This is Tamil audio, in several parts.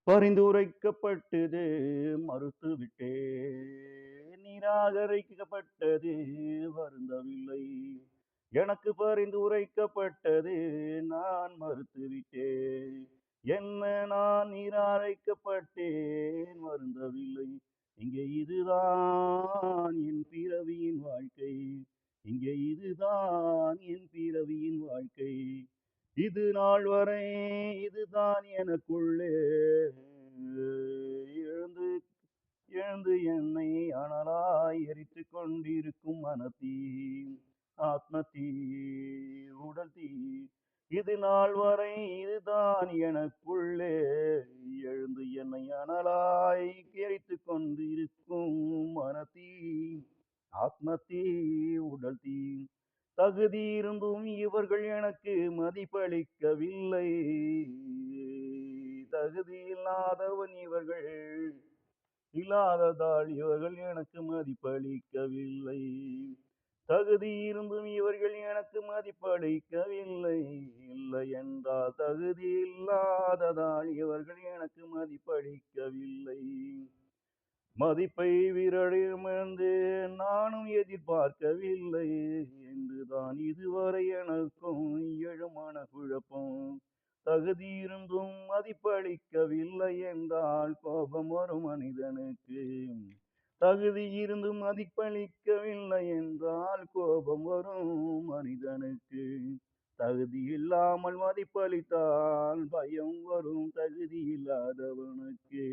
பரிந்துரைக்கப்பட்டது மறுத்துவிட்டேன். நிராகரிக்கப்பட்டது வருந்தவில்லை. எனக்கு பரிந்துரைக்கப்பட்டது நான் மறுத்துவிட்டேன். என்ன நான் நிராகரிக்கப்பட்டேன் வருந்தவில்லை. இங்கே இதுதான் என் பிறவியின் வாழ்க்கை. இங்கே இதுதான் என் பிறவியின் வாழ்க்கை. இது நாள் வரை இதுதான் எனக்குள்ளே எழுந்து எழுந்து என்னை அனலாய் எரித்துக் கொண்டிருக்கும் மனத்தீ, ஆத்மத்தீ, உடல் தீ. இது நாள் வரை இதுதான் எனக்குள்ளே எழுந்து என்னை அனலாய் எரித்துக் கொண்டிருக்கும் மனத்தீ, ஆத்மத்தீ, உடல் தீ. தகுதி இருந்தும் இவர்கள் எனக்கு மதிப்பளிக்கவில்லை. தகுதி இல்லாதவன் இவர்கள் இல்லாததால் இவர்கள் எனக்கு மதிப்பளிக்கவில்லை. தகுதி இருந்தும் இவர்கள் எனக்கு மதிப்பளிக்கவில்லை. இல்லை என்றால் தகுதி இல்லாததால் இவர்கள் எனக்கு மதிப்பளிக்கவில்லை. மதிப்பை விரலிடமிருந்து நானும் எதிர்பார்க்கவில்லை என்றுதான் இதுவரை எனக்கும் எழுமான குழப்பம். தகுதி இருந்தும் மதிப்பளிக்கவில்லை என்றால் கோபம் வரும் மனிதனுக்கு. தகுதி இருந்தும் மதிப்பளிக்கவில்லை என்றால் கோபம் வரும் மனிதனுக்கு. தகுதி இல்லாமல் மதிப்பளித்தால் பயம் வரும் தகுதி இல்லாதவனுக்கு.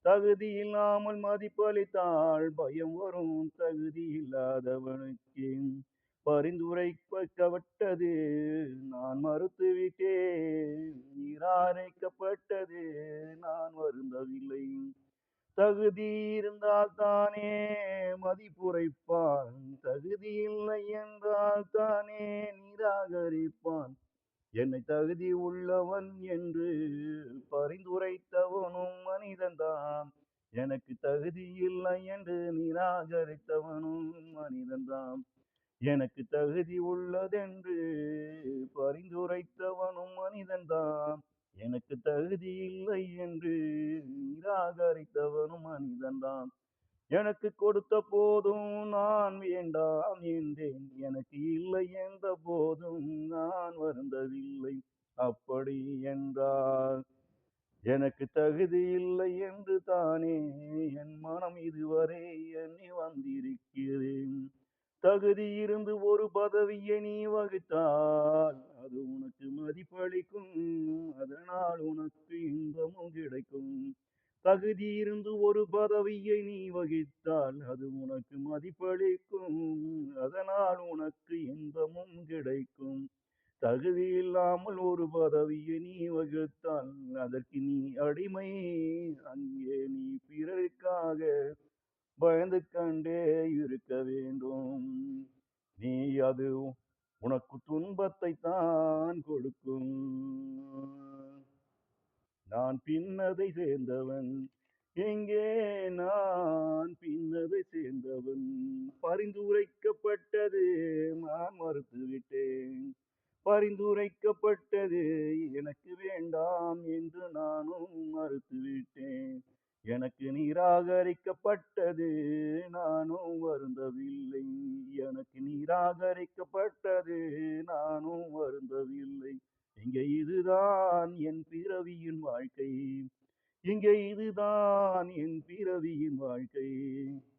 தகுதி இல்லாமல் மதிப்பளித்தால் பயம் வரும் தகுதி இல்லாதவனுக்கு. பரிந்துரைக்கப்பட்டது நான் மறுத்துவிட்டேன். நிராகரிக்கப்பட்டது நான் வருந்தவில்லை. தகுதி இருந்தால் தானே மதிப்புரைப்பான். தகுதி இல்லை என்றால் தானே நிராகரிப்பான். என்னை தகுதி உள்ளவன் என்று பரிந்துரைத்தவனும் மனிதன்தான். எனக்கு தகுதி இல்லை என்று நிராகரித்தவனும் மனிதன்தான். எனக்கு தகுதி உள்ளதென்று பரிந்துரைத்தவனும் மனிதன்தான். எனக்கு தகுதி இல்லை என்று நிராகரித்தவனும் மனிதன்தான். எனக்கு கொடுத்த போதும் நான் வேண்டாம் என்றேன். எனக்கு இல்லை என்ற போதும் நான் வருந்தவில்லை. அப்படி என்றால் எனக்கு தகுதி இல்லை என்று தானே என் மனம் இதுவரை எண்ணி வந்திருக்கிறேன். தகுதி இருந்து ஒரு பதவியை நீ வகித்தால் அது உனக்கு மதிப்பளிக்கும். அதனால் உனக்கு இன்பமும் கிடைக்கும். தகுதி இருந்து ஒரு பதவியை நீ வகித்தால் அது உனக்கு மதிப்பளிக்கும். அதனால் உனக்கு இன்பமும் கிடைக்கும். தகுதி இல்லாமல் ஒரு பதவியை நீ வகித்தால் அதற்கு நீ அடிமை. அங்கே நீ பிறருக்காக பயந்து கண்டே இருக்க வேண்டும். நீ அது உனக்கு துன்பத்தை தான் கொடுக்கும். நான் பின்னதை சேர்ந்தவன். எங்கே நான் பின்னதை சேர்ந்தவன். பரிந்துரைக்கப்பட்டது நான் மறுத்துவிட்டேன். பரிந்துரைக்கப்பட்டது எனக்கு வேண்டாம் என்று நானும் மறுத்துவிட்டேன். எனக்கு நிராகரிக்கப்பட்டது நானும் வருந்தவில்லை. எனக்கு நிராகரிக்கப்பட்டது நானும் வருந்தவில்லை. இங்கே இதுதான் என் பிறவியின் வாழ்க்கை. இங்கே இதுதான் என் பிறவியின் வாழ்க்கை.